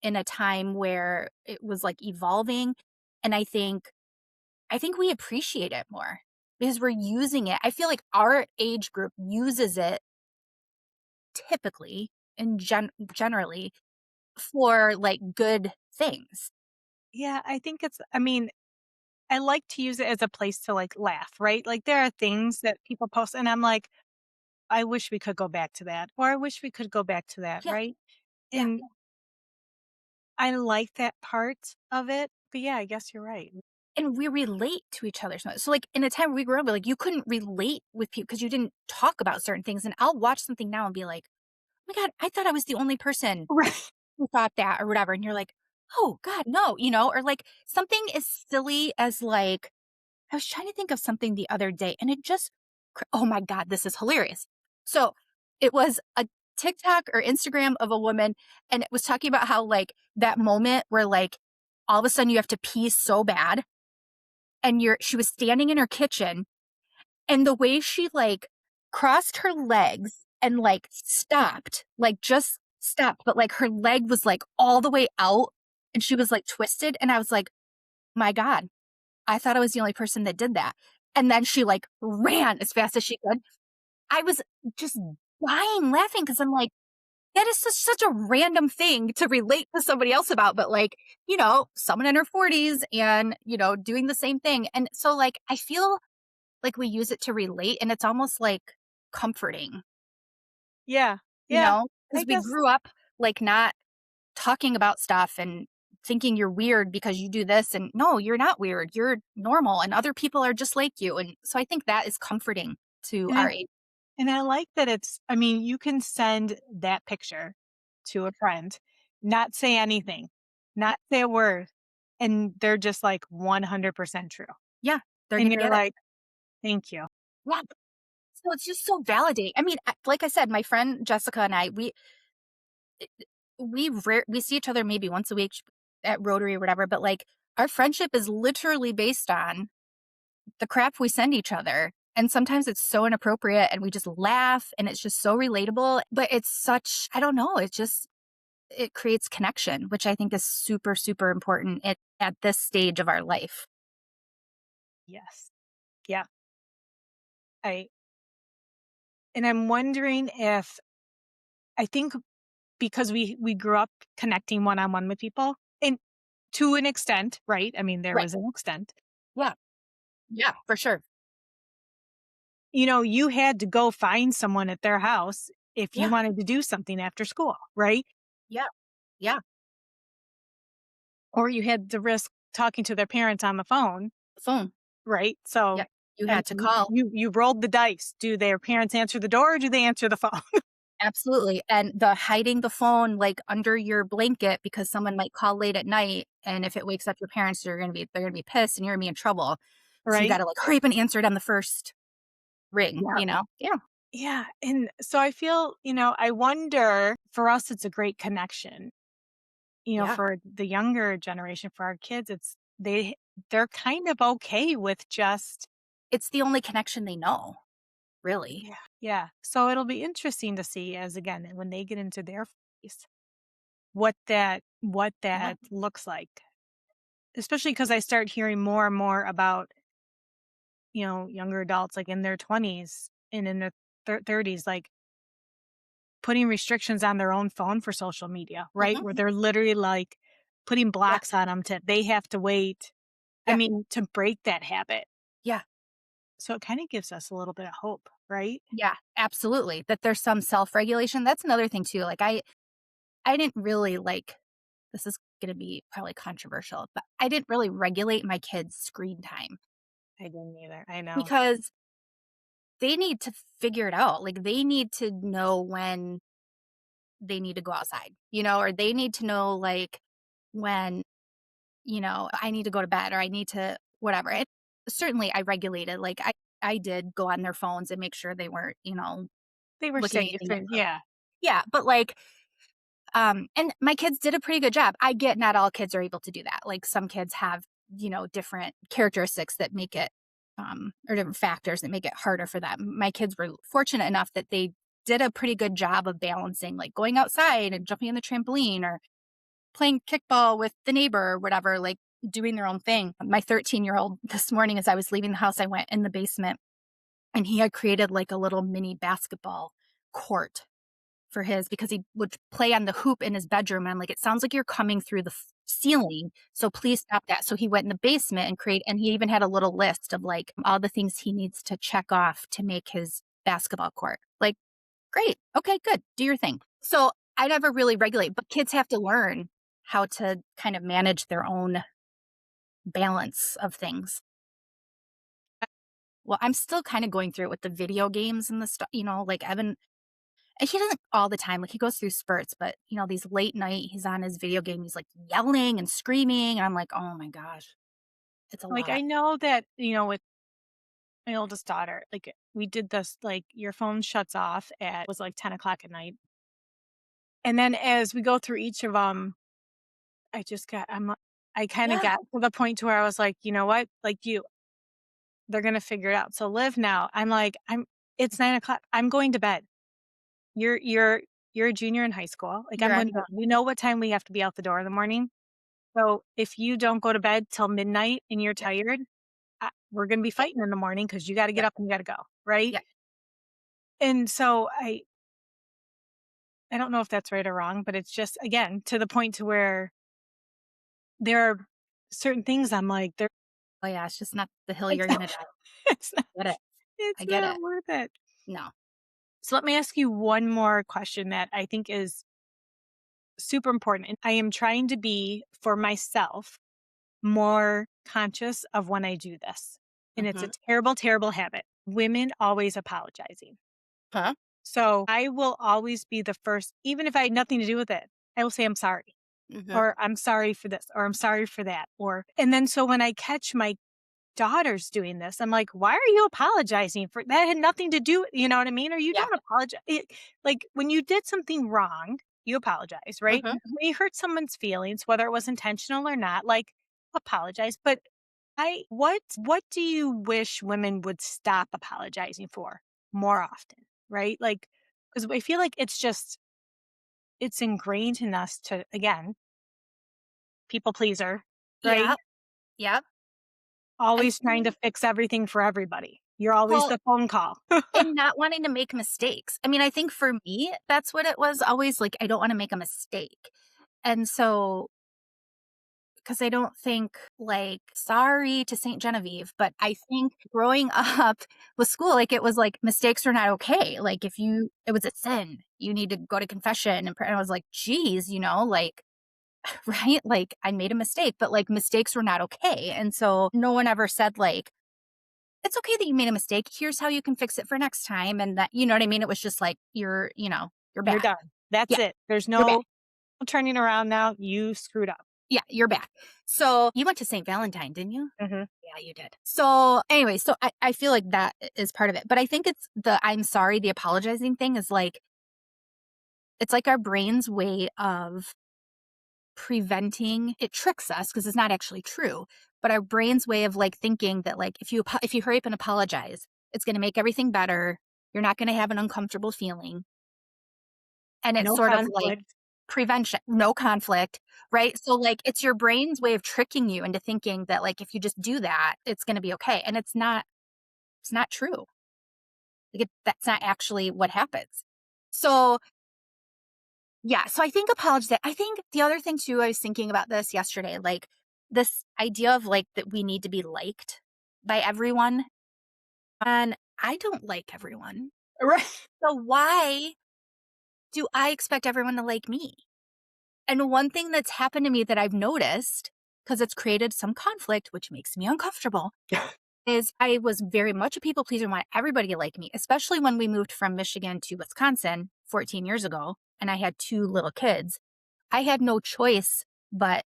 in a time where it was like evolving. And I think we appreciate it more because we're using it. I feel like our age group uses it typically and generally for like good things. Yeah, I think I mean, I like to use it as a place to like laugh, right? Like there are things that people post and I'm like, I wish we could go back to that. Or I wish we could go back to that, Yeah, right? yeah. And I like that part of it. But yeah, I guess you're right. And we relate to each other so much. So, like, in a time where we grew up, like, you couldn't relate with people because you didn't talk about certain things. And I'll watch something now and be like, oh my God, I thought I was the only person Right. who thought that or whatever. And you're like, oh God, no, or like something as silly as like, I was trying to think of something the other day and it just, oh my God, this is hilarious. So it was a TikTok or Instagram of a woman and it was talking about how like that moment where like all of a sudden you have to pee so bad and she was standing in her kitchen and the way she like crossed her legs and like stopped, like just stopped, but like her leg was like all the way out and she was like twisted. And I was like, my God, I thought I was the only person that did that. And then she like ran as fast as she could. I was just dying laughing because I'm like, that is such a random thing to relate to somebody else about, but like, someone in her 40s and, doing the same thing. And so like, I feel like we use it to relate and it's almost like comforting, Yeah. Yeah. I because we guess. grew up like not talking about stuff and thinking you're weird because you do this. And no, you're not weird. You're normal and other people are just like you. And so I think that is comforting to And our I, age. and I like that I mean, you can send that picture to a friend, not say anything, not say a word, and they're just like 100% true. Yeah. They're And going to you're get it. like, thank you. Yeah. So it's just so validating. I mean, like I said, my friend Jessica and I, we see each other maybe once a week at Rotary or whatever, but like our friendship is literally based on the crap we send each other. And sometimes it's so inappropriate and we just laugh and it's just so relatable. But it's I don't know, it creates connection, which I think is super, super important at this stage of our life. Yes. Yeah. I and I'm wondering if I think because we grew up connecting one on one with people and to an extent, right? I mean, there Right. was an extent. Yeah. Yeah, for sure. you had to go find someone at their house if you Yeah. wanted to do something after school, right? Yeah. Yeah. Or you had to risk talking to their parents on the phone, Phone. right? Yeah. So, You and had to call. you rolled the dice. Do their parents answer the door or do they answer the phone? Absolutely. And the hiding the phone like under your blanket because someone might call late at night. And if it wakes up your parents, they're gonna be pissed and you're gonna be in trouble. So you Right? gotta like hurry up and answer it on the first ring, Yeah. you know? Yeah. Yeah. And so I feel, I wonder, for us, it's a great connection. Yeah. For the younger generation, for our kids, they're kind of okay with just. It's the only connection they know, really. Yeah. Yeah. So it'll be interesting to see as again when they get into their phase what that Yeah. looks like. Especially because I start hearing more and more about, younger adults like in their 20s and in their 30s, like putting restrictions on their own phone for social media, right? Mhm. Where they're literally like putting Yeah. blocks on them they have to wait. I Yeah. mean, to break that habit. Yeah. So it kind of gives us a little bit of hope, right? Yeah. Absolutely. That there's some self-regulation. That's another thing too. Like I didn't really like this is gonna be probably controversial, but I didn't really regulate my kids' screen time I didn't either. I know. because they need to figure it out. Like they need to know when they need to go outside, or they need to know like when, I need to go to bed or I need to whatever. And certainly I regulated, like I did go on their phones and make sure they weren't, They were looking at safe. anything else. Yeah. Yeah, but like and my kids did a pretty good job. I get not all kids are able to do that. Like some kids have, different characteristics that make it or different factors that make it harder for them. My kids were fortunate enough that they did a pretty good job of balancing like going outside and jumping on the trampoline or playing kickball with the neighbor or whatever, like doing their own thing. My 13-year-old this morning as I was leaving the house, I went in the basement and he had created like a little mini basketball court for his because he would play on the hoop in his bedroom. And I'm like, it sounds like you're coming through the ceiling. So please stop that. So he went in the basement and he even had a little list of like all the things he needs to check off to make his basketball court. Like, great. Okay, good. Do your thing. So I never really regulate, but kids have to learn how to kind of manage their own balance of things. Well, I'm still kind of going through it with the video games and the stuff, like Evan. And he doesn't all the time, like, he goes through spurts, but, these late night, he's on his video game, he's, like, yelling and screaming, and I'm like, "Oh my gosh, it's a Like lot." I know that, with my oldest daughter, like we did this, like your phone shuts off at was like 10 o'clock at night. And then as we go through each of them, I kind of Yeah, got to the point to where I was like, you know what? Like they're going to figure it out. So Liv now, I'm like, it's 9 o'clock. I'm going to bed. You're a junior in high school. Like I'm you're going on to bed. We know what time we have to be out the door in the morning. So if you don't go to bed till midnight and you're yep, tired, we're going to be yep, fighting in the morning because you got to get yep, up and you got to go. Right. yep. And so I don't know if that's right or wrong, but it's just, again, to the point to where there are certain things I'm like, Oh, yeah, it's just not the hill it's you're not, gonna die. it's not, Get it. it's I get not it. worth it. No. So let me ask you one more question that I think is super important. And I am trying to be for myself more conscious of when I do this. And it's a Mhm. terrible, terrible habit. Women always apologizing. Huh? So I will always be the first, even if I had nothing to do with it, I will say, I'm sorry, Mhm. or I'm sorry for this, or I'm sorry for that. And then so when I catch my daughters doing this, I'm like, why are you apologizing for that? Had nothing to do, you know what I mean? Or you Yeah. don't apologize. Like when you did something wrong, you apologize, right? Mhm. When you hurt someone's feelings, whether it was intentional or not, like apologize. But what do you wish women would stop apologizing for more often, right? Like, because I feel like it's ingrained in us to, again, people pleaser, right? Yeah. Yep. I Always trying to think fix everything for everybody. You're always well, the phone call. and not wanting to make mistakes. I mean, I think for me, that's what it was always like, I don't wanna make a mistake. And so because I don't think, like, sorry to Saint Genevieve, but I think growing up with school, like, it was like mistakes are not okay. Like, if you, it was a sin, you need to go to confession. And I was like, geez, like, right? Like, I made a mistake, but like mistakes were not okay. And so no one ever said, like, it's okay that you made a mistake. Here's how you can fix it for next time. And that, you know what I mean? It was just like, you're You're bad. done. That's Yeah, it. There's you're bad. no turning around now. You screwed up. Yeah, you're bad. So you went to St. Valentine, didn't you? Hmm. Yeah, you did. So anyway, so I feel like that is part of it. But I think it's the I'm sorry, the apologizing thing is like, it's like our brain's way of preventing, it tricks us because it's not actually true, but our brain's way of like thinking that like if you hurry up and apologize, it's going to make everything better. You're not going to have an uncomfortable feeling. And it's No sort of like conflict. prevention, no conflict, right? So like it's your brain's way of tricking you into thinking that like if you just do that, it's going to be okay. And it's not true. That's not actually what happens. So yeah, so I think apologize. I think the other thing too, I was thinking about this yesterday, like this idea of like that we need to be liked by everyone. And I don't like everyone. Right. So why do I expect everyone to like me? And one thing that's happened to me that I've noticed, because it's created some conflict, which makes me uncomfortable, is I was very much a people pleaser and want everybody to like me, especially when we moved from Michigan to Wisconsin 14 years ago and I had 2 little kids. I had no choice but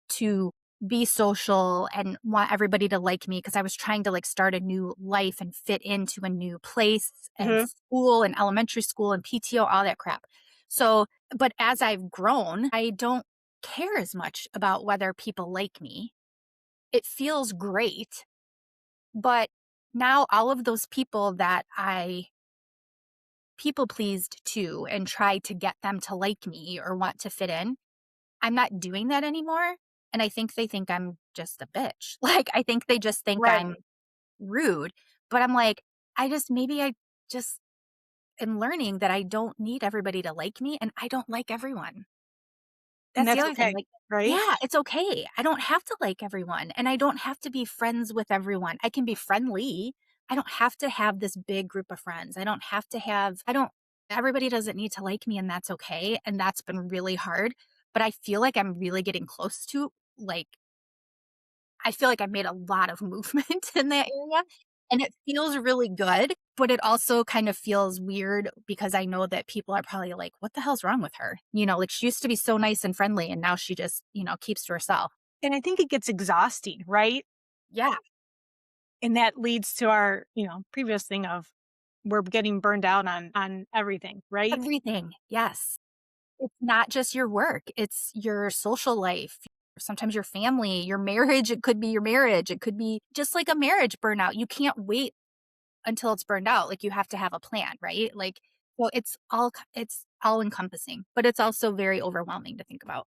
to be social and want everybody to like me because I was trying to like start a new life and fit into a new place and Hmm. school and elementary school and PTO, all that crap. So, but as I've grown, I don't care as much about whether people like me. It feels great, but now all of those people that I people pleased to and tried to get them to like me or want to fit in, I'm not doing that anymore, and I think they think I'm just a bitch. Like, I think they just think I'm Right. rude, but I'm like, maybe I just am learning that I don't need everybody to like me, and I don't like everyone. And That's the that's other thing, okay. like, Right. yeah, it's okay. I don't have to like everyone, and I don't have to be friends with everyone. I can be friendly. I don't have to have this big group of friends. I don't everybody doesn't need to like me, and that's okay, and that's been really hard, but I feel like I'm really getting close to, like, I feel like I've made a lot of movement in that area, and it feels really good, but it also kind of feels weird because I know that people are probably like, "What the hell's wrong with her?" Like, she used to be so nice and friendly, and now she just, keeps to herself. And I think it gets exhausting, right? Yeah, And that leads to our, previous thing of we're getting burned out on everything, right? everything, yes. It's not just your work, it's your social life, sometimes your family, your marriage, it could be your marriage, it could be just like a marriage burnout. You can't wait until it's burned out, like, you have to have a plan, right? Like, well, it's all encompassing, but it's also very overwhelming to think about.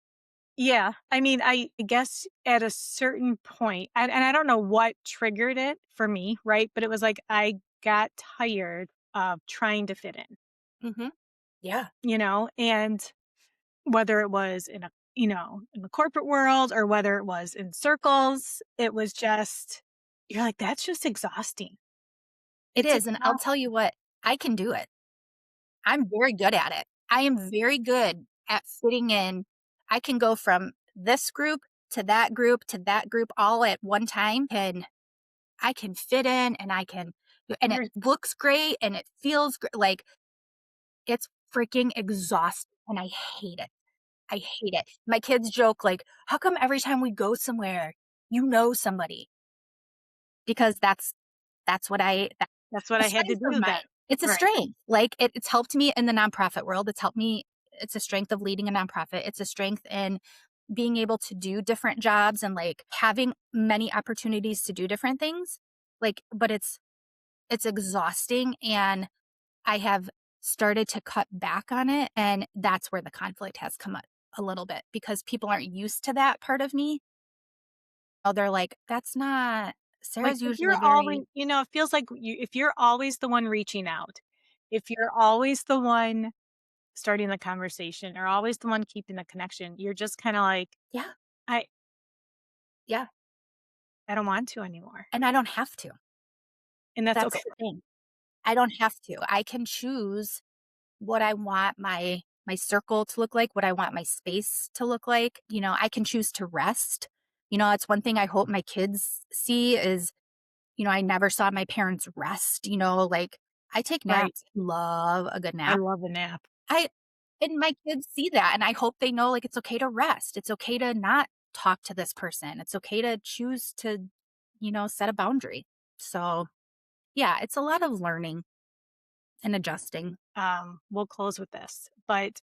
Yeah. I mean, I guess at a certain point, and I don't know what triggered it for me, right? But it was like I got tired of trying to fit in, Mhm. Yeah. and whether it was in the corporate world or whether it was in circles, it was just, you're like, that's just exhausting. It It's is, and I'll tell exhausting. you what, I can do it. I'm very good at it. I am very good at fitting in. I can go from this group to that group to that group all at one time, and I can fit in and it You're- looks great and it feels like it's freaking exhausting and I hate it. I hate it. My kids joke like, "How come every time we go somewhere, you know somebody?" Because that's what that's That's what a I had to strength of do then. mine. It's a Right. strength. Like, it's helped me in the nonprofit world. It's a strength of leading a nonprofit. It's a strength in being able to do different jobs and, like, having many opportunities to do different things. Like, but it's exhausting, and I have started to cut back on it, and that's where the conflict has come up a little bit because people aren't used to that part of me. Oh, they're like, "That's not Like, Sarah's if usually you're always, very." it feels like if you're always the one reaching out, if you're always the one starting the conversation or always the one keeping the connection, you're just kind of like, Yeah. I Yeah. I don't want to anymore. And I don't have to. And that's That's okay. the thing. I don't have to. I can choose what I want my circle to look like, what I want my space to look like. I can choose to rest. It's one thing I hope my kids see is, I never saw my parents rest, like I take Right. naps, love a good I nap. love a nap. I and my kids see that and I hope they know like it's okay to rest. It's okay to not talk to this person. It's okay to choose to, set a boundary. So, yeah, it's a lot of learning and adjusting. We'll close with this. But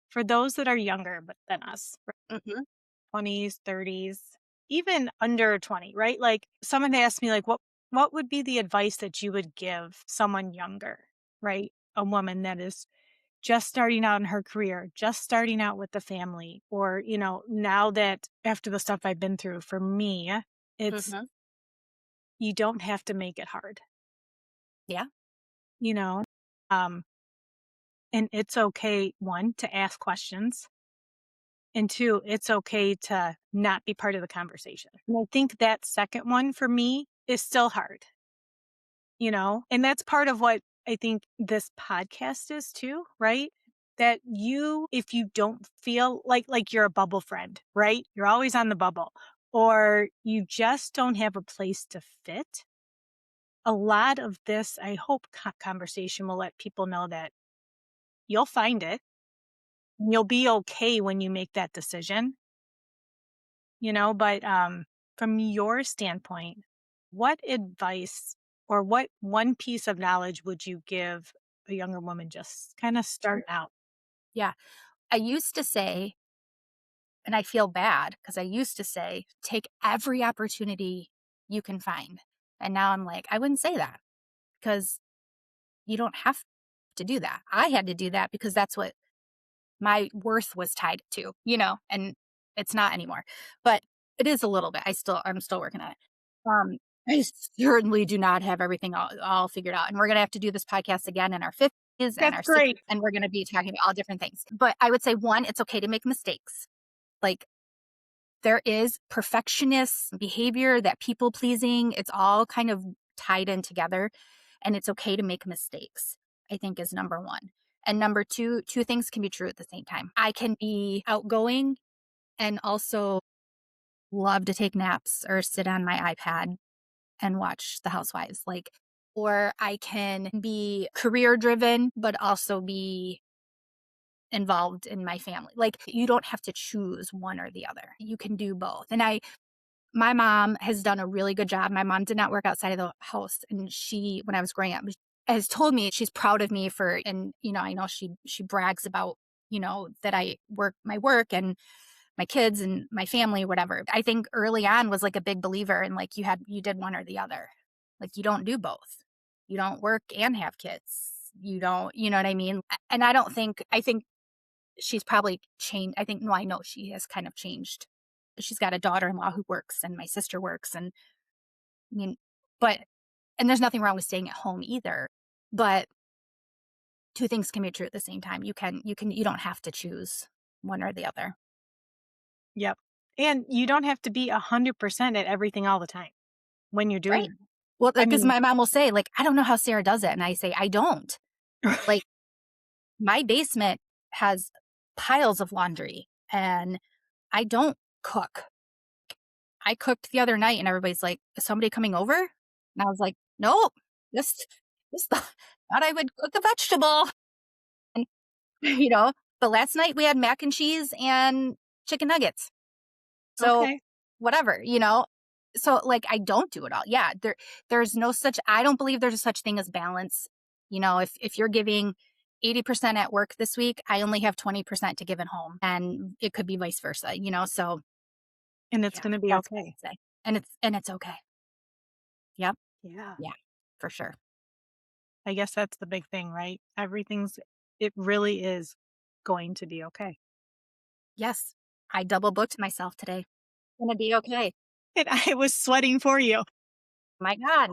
for those that are younger than us, Mhm. 20s, 30s, even under 20, right? Like someone asked me like what would be the advice that you would give someone younger, right? A woman that is just starting out in her career, just starting out with the family, or, now that after the stuff I've been through, for me, it's Mhm. you don't have to make it hard, Yeah. you know? Um, and it's okay, one, to ask questions. And two, it's okay to not be part of the conversation. And I think that second one for me is still hard, and that's part of what I think this podcast is too, right? That if you don't feel like you're a bubble friend, right? You're always on the bubble, or you just don't have a place to fit. A lot of this, I hope, conversation will let people know that you'll find it. And you'll be okay when you make that decision, but from your standpoint, what advice or what one piece of knowledge would you give a younger woman just kind of starting out? Yeah. I used to say, and I feel bad because I used to say, take every opportunity you can find. And now I'm like, I wouldn't say that because you don't have to do that. I had to do that because that's what my worth was tied to, and it's not anymore. But it is a little bit. I'm still working on it. Um, I certainly do not have everything all figured out. And we're gonna have to do this podcast again in our 50s and That's our 60s, great. and we're gonna be talking about all different things. But I would say one, it's okay to make mistakes. Like there is perfectionist behavior, that people pleasing, it's all kind of tied in together. And it's okay to make mistakes, I think is number one. And number two things can be true at the same time. I can be outgoing and also love to take naps or sit on my iPad and watch The Housewives. Or I can be career driven, but also be involved in my family. Like, you don't have to choose one or the other. You can do both. And my mom has done a really good job. My mom did not work outside of the house. And she, when I was growing up, has told me she's proud of me and, I know she brags about, that I work my work and my kids and my family, whatever. I think early on was like a big believer in like you did one or the other. Like you don't do both. You don't work and have kids. You don't, you know what I mean? And I think she's probably changed. No, I know she has kind of changed. She's got a daughter-in-law who works and my sister works. And I mean, but, and there's nothing wrong with staying at home either. But two things can be true at the same time. You don't have to choose one or the other. Yep. And you don't have to be 100% at everything all the time when you're doing Right. it. Well, I because mean, my mom will say, like, I don't know how Sarah does it. And I say, I don't. Like, my basement has piles of laundry and I don't cook. I cooked the other night and everybody's like, is somebody coming over? And I was like, nope, just thought I would cook a vegetable. And, you know, but last night we had mac and cheese and chicken nuggets. So okay. whatever, So like I don't do it all. Yeah, there's no such I don't believe there's a such thing as balance. If you're giving 80% at work this week, I only have 20% to give at home. And it could be vice versa, So And it's yeah, going to be that's what I okay. would say. And it's okay. Yep. Yeah. Yeah, for sure. I guess that's the big thing, right? It really is going to be okay. Yes. I double booked myself today. Gonna be okay. And I was sweating for you. My God.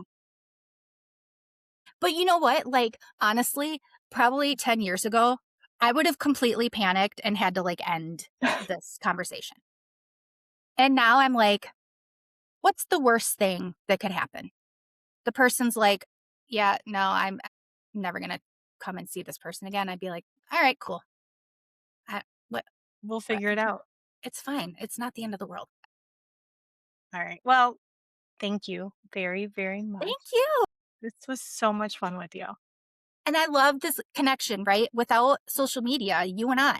But you know what? Like, honestly, probably 10 years ago, I would have completely panicked and had to like end this conversation. And now I'm like, What's the worst thing that could happen? The person's like, "Yeah, no, I'm never gonna come and see this person again." I'd be like, "All right, cool. I, what, We'll what? figure it out. It's fine. It's not the end of the world." All right. Well, thank you very, very much. Thank you. This was so much fun with you. And I love this connection, right? Without social media, you and I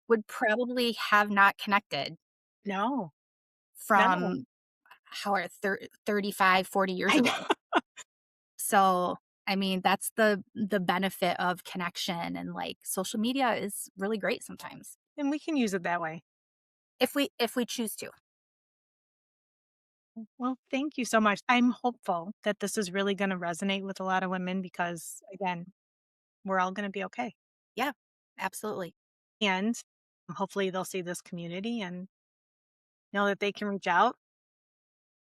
would probably have not connected No, no. from how are 35, 40 years I know. ago. So, I mean, that's the benefit of connection, and like social media is really great sometimes And we can use it that way. if we choose to. Well, thank you so much. I'm hopeful that this is really going to resonate with a lot of women because, again, we're all going to be okay. Yeah, absolutely. And hopefully they'll see this community and know that they can reach out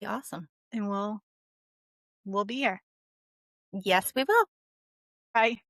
Be awesome. and we'll be here. Yes, we will. Bye.